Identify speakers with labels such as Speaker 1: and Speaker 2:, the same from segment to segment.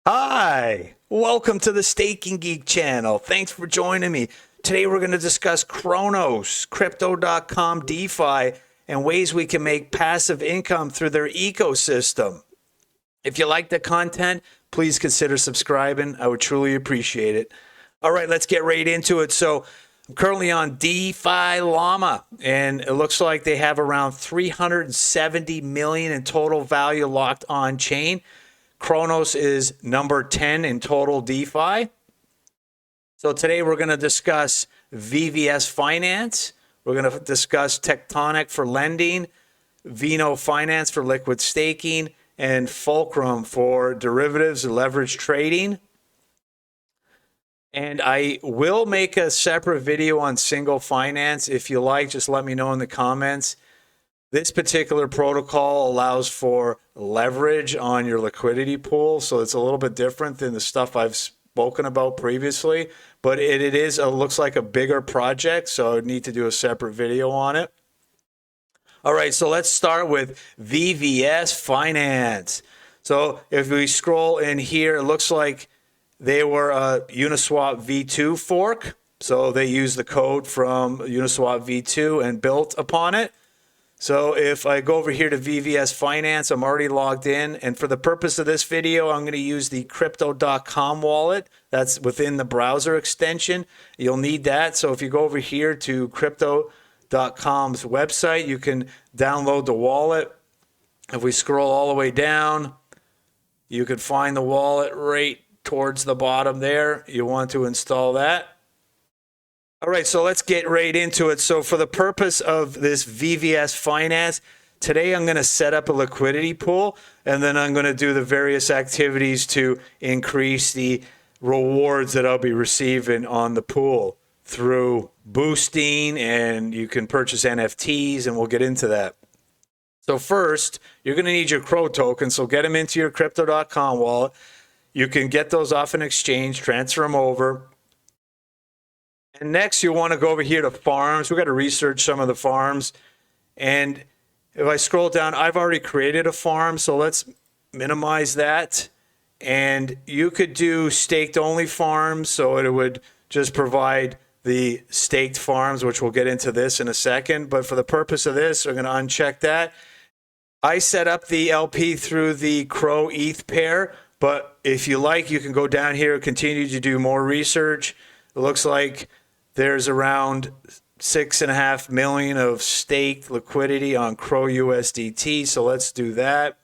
Speaker 1: Hi, welcome to the Staking Geek channel. Thanks for joining me. Today we're going to discuss Cronos, Crypto.com DeFi, and ways we can make passive income through their ecosystem. If you like the content, please consider subscribing. I would truly appreciate it. All right, let's get right into it. So I'm currently on DeFi Llama, and it looks like they have around 370 million in total value locked on chain. Cronos is number 10 in total DeFi. So today we're going to discuss VVS Finance. We're going to discuss Tectonic for lending, Veno Finance for liquid staking, and Fulcrom for derivatives and leverage trading. And I will make a separate video on single finance. If you like, just let me know in the comments. This particular protocol allows for leverage on your liquidity pool, so it's a little bit different than the stuff I've spoken about previously, but it looks like a bigger project, so I need to do a separate video on it. All right, so let's start with VVS Finance. So if we scroll in here, it looks like they were a Uniswap V2 fork, so they used the code from Uniswap V2 and built upon it. So if I go over here to VVS Finance, I'm already logged in. And for the purpose of this video, I'm going to use the Crypto.com wallet. That's within the browser extension. You'll need that. So if you go over here to Crypto.com's website, you can download the wallet. If we scroll all the way down, you can find the wallet right towards the bottom there. You want to install that. All right, so let's get right into it. So for the purpose of this VVS Finance, today I'm going to set up a liquidity pool, and then I'm going to do the various activities to increase the rewards that I'll be receiving on the pool through boosting, and you can purchase NFTs, and we'll get into that. So first, you're going to need your CRO tokens, so get them into your Crypto.com wallet. You can get those off an exchange, transfer them over. And next, you want to go over here to farms. We've got to research some of the farms. And if I scroll down, I've already created a farm, so let's minimize that. And you could do staked only farms, so it would just provide the staked farms, which we'll get into this in a second. But for the purpose of this, we're going to uncheck that. I set up the LP through the CRO ETH pair, but if you like, you can go down here, continue to do more research. It looks like there's around 6.5 million of staked liquidity on CRO USDT. So let's do that.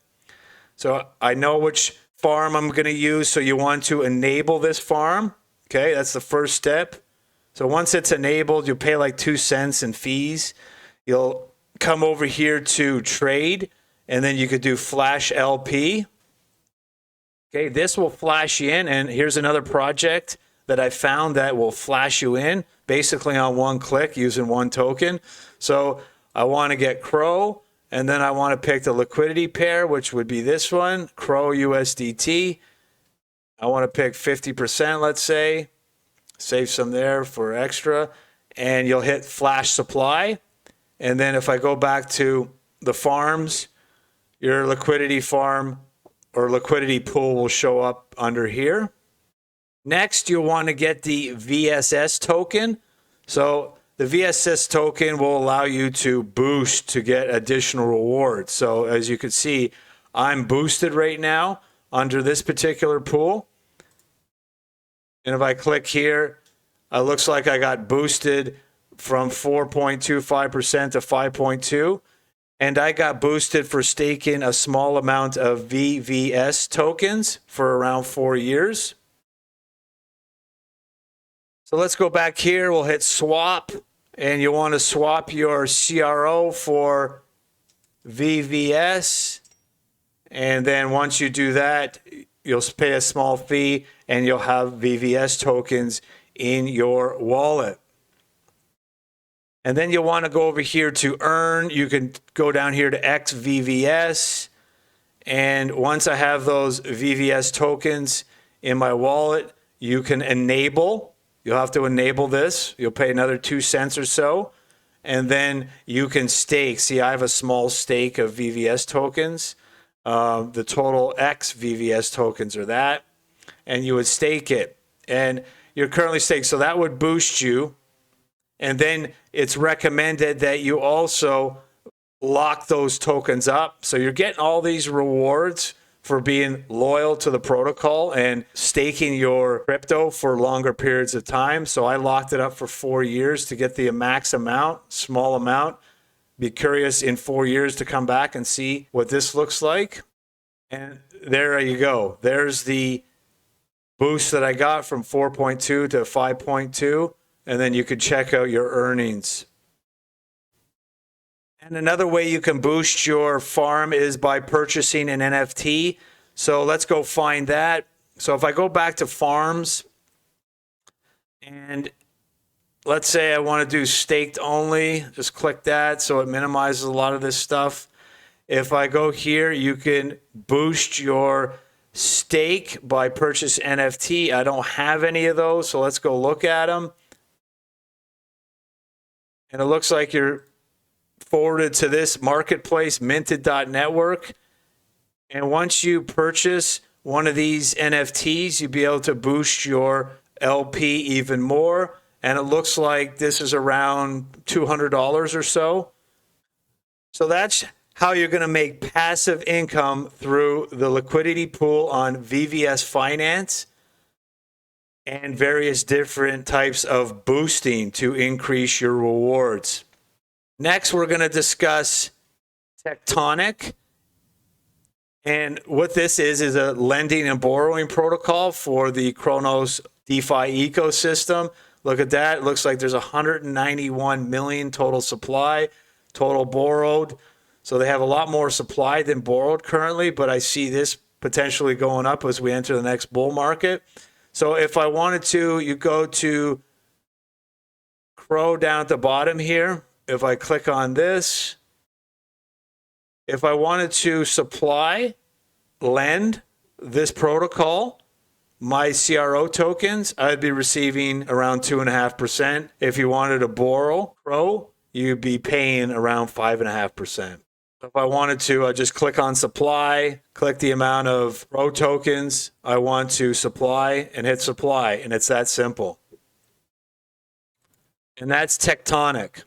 Speaker 1: So I know which farm I'm going to use. So you want to enable this farm. Okay, that's the first step. So once it's enabled, you'll pay like 2 cents in fees. You'll come over here to trade, and then you could do flash LP. Okay, this will flash you in, and here's another project that I found that will flash you in basically on one click using one token. So I want to get CRO, and then I want to pick the liquidity pair, which would be this one, CRO USDT. I want to pick 50%, let's say, save some there for extra, and you'll hit flash supply. And then if I go back to the farms, your liquidity farm or liquidity pool will show up under here. Next, you'll want to get the VSS token. So the VSS token will allow you to boost to get additional rewards. So as you can see, I'm boosted right now under this particular pool. And if I click here, it looks like I got boosted from 4.25% to 5.2%. And I got boosted for staking a small amount of VVS tokens for around 4 years. So let's go back here. We'll hit swap, and you want to swap your CRO for VVS. And then once you do that, you'll pay a small fee, and you'll have VVS tokens in your wallet. And then you'll want to go over here to earn. You can go down here to xVVS. And once I have those VVS tokens in my wallet, you can enable. You'll have to enable this. You'll pay another 2 cents or so. And then you can stake. See, I have a small stake of VVS tokens. The total xVVS tokens are that. and you would stake it. And you're currently staked, so that would boost you. And then it's recommended that you also lock those tokens up. So you're getting all these rewards for being loyal to the protocol and staking your crypto for longer periods of time. So I locked it up for 4 years to get the max amount, small amount. Be curious in 4 years to come back and see what this looks like. And there you go. There's the boost that I got from 4.2 to 5.2. And then you could check out your earnings. And another way you can boost your farm is by purchasing an NFT. So let's go find that. So if I go back to farms, and let's say I want to do staked only, just click that so it minimizes a lot of this stuff. If I go here, you can boost your stake by purchase NFT. I don't have any of those, so let's go look at them. And it looks like you're forwarded to this marketplace, minted.network. And once you purchase one of these NFTs, you'll be able to boost your LP even more. And it looks like this is around $200 or so. So that's how you're going to make passive income through the liquidity pool on VVS Finance and various different types of boosting to increase your rewards. Next, we're going to discuss Tectonic. And what this is a lending and borrowing protocol for the Cronos DeFi ecosystem. Look at that. It looks like there's 191 million total supply, total borrowed. So they have a lot more supply than borrowed currently, but I see this potentially going up as we enter the next bull market. So if I wanted to, you go to CRO down at the bottom here. If I click on this, if I wanted to lend this protocol, my CRO tokens, I'd be receiving around 2.5%. If you wanted to borrow CRO, you'd be paying around 5.5%. If I wanted to, I just click on supply, click the amount of CRO tokens I want to supply, and hit supply, and it's that simple. And that's Tectonic.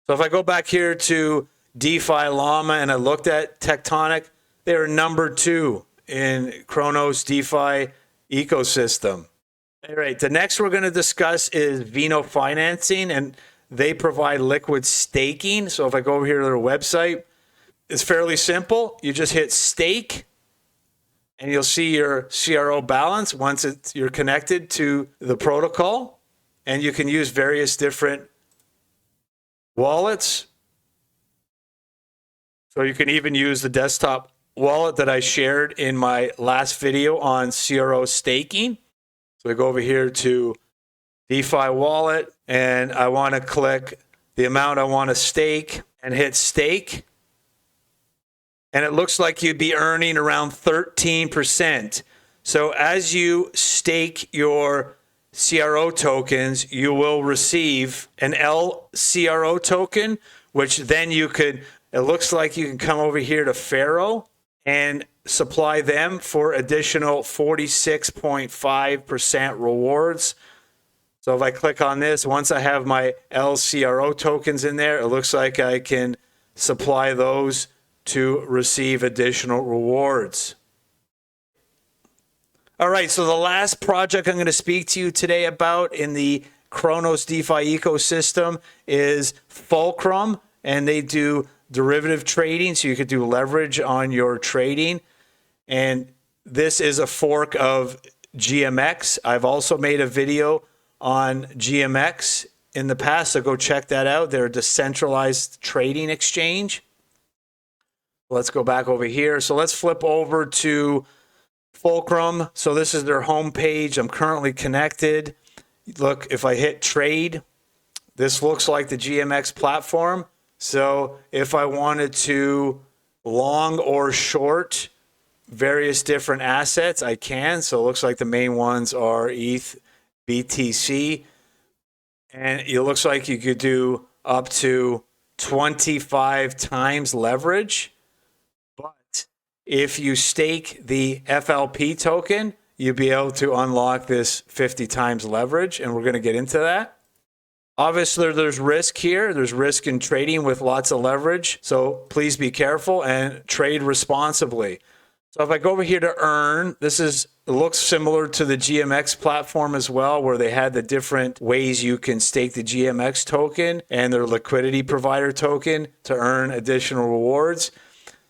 Speaker 1: So if I go back here to DeFi Llama and I looked at Tectonic, they're number 2 in Cronos DeFi ecosystem. All right, the next we're going to discuss is Veno Financing, and they provide liquid staking. So if I go over here to their website, it's fairly simple. You just hit stake, and you'll see your CRO balance once you're connected to the protocol, and you can use various different wallets. So you can even use the desktop wallet that I shared in my last video on CRO staking. So we go over here to DeFi wallet, and I want to click the amount I want to stake and hit stake. And it looks like you'd be earning around 13%. So as you stake your CRO tokens, you will receive an LCRO token, which then you could, it looks like you can come over here to Ferro and supply them for additional 46.5% rewards. So if I click on this, once I have my LCRO tokens in there, it looks like I can supply those to receive additional rewards. All right, so the last project I'm going to speak to you today about in the Cronos DeFi ecosystem is Fulcrom, and they do derivative trading, so you could do leverage on your trading. And this is a fork of GMX. I've also made a video on GMX in the past, so go check that out. They're a decentralized trading exchange. Let's go back over here. So let's flip over to Fulcrom. So this is their homepage. I'm currently connected. Look, if I hit trade, this looks like the GMX platform. So if I wanted to long or short various different assets, I can. So it looks like the main ones are ETH, BTC, and it looks like you could do up to 25 times leverage. But if you stake the FLP token, you'll be able to unlock this 50 times leverage, and we're going to get into that. Obviously, there's risk here. There's risk in trading with lots of leverage, so please be careful and trade responsibly. So if I go over here to earn, it looks similar to the GMX platform as well, where they had the different ways you can stake the GMX token and their liquidity provider token to earn additional rewards.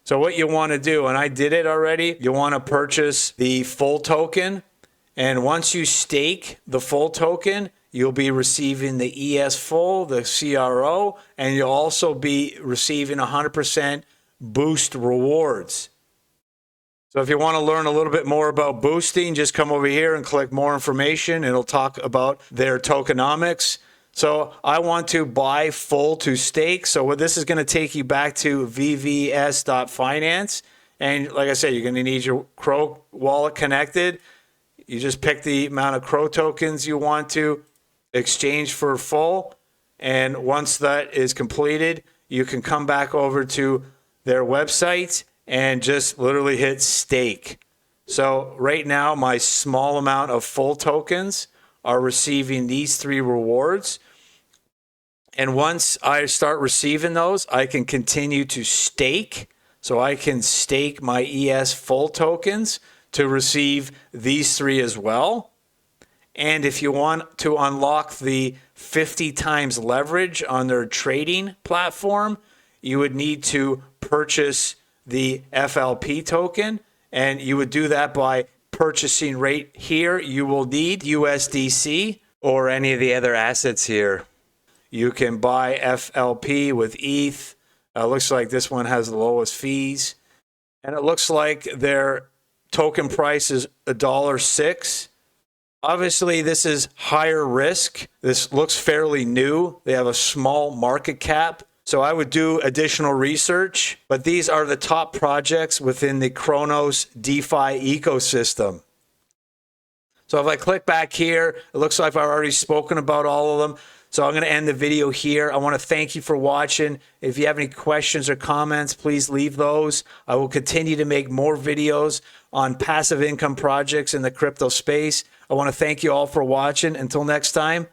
Speaker 1: So what you want to do, and I did it already, you want to purchase the full token. And once you stake the full token, you'll be receiving the ES full, the CRO, and you'll also be receiving 100% boost rewards. So if you want to learn a little bit more about boosting, just come over here and click more information. It'll talk about their tokenomics. So I want to buy full to stake. So what this is going to take you back to VVS.finance. And like I said, you're going to need your Crow wallet connected. You just pick the amount of Crow tokens you want to exchange for full. And once that is completed, you can come back over to their website and just literally hit stake. So right now, my small amount of full tokens are receiving these 3 rewards. And once I start receiving those, I can continue to stake. So I can stake my ES full tokens to receive these 3 as well. And if you want to unlock the 50 times leverage on their trading platform, you would need to purchase the FLP token, and you would do that by purchasing right here. You will need USDC or any of the other assets here. You can buy FLP with ETH. Looks like this one has the lowest fees, and it looks like their token price is $1.06. Obviously, this is higher risk. This looks fairly new. They have a small market cap. So I would do additional research, but these are the top projects within the Cronos DeFi ecosystem. So if I click back here, it looks like I've already spoken about all of them. So I'm going to end the video here. I want to thank you for watching. If you have any questions or comments, please leave those. I will continue to make more videos on passive income projects in the crypto space. I want to thank you all for watching. Until next time,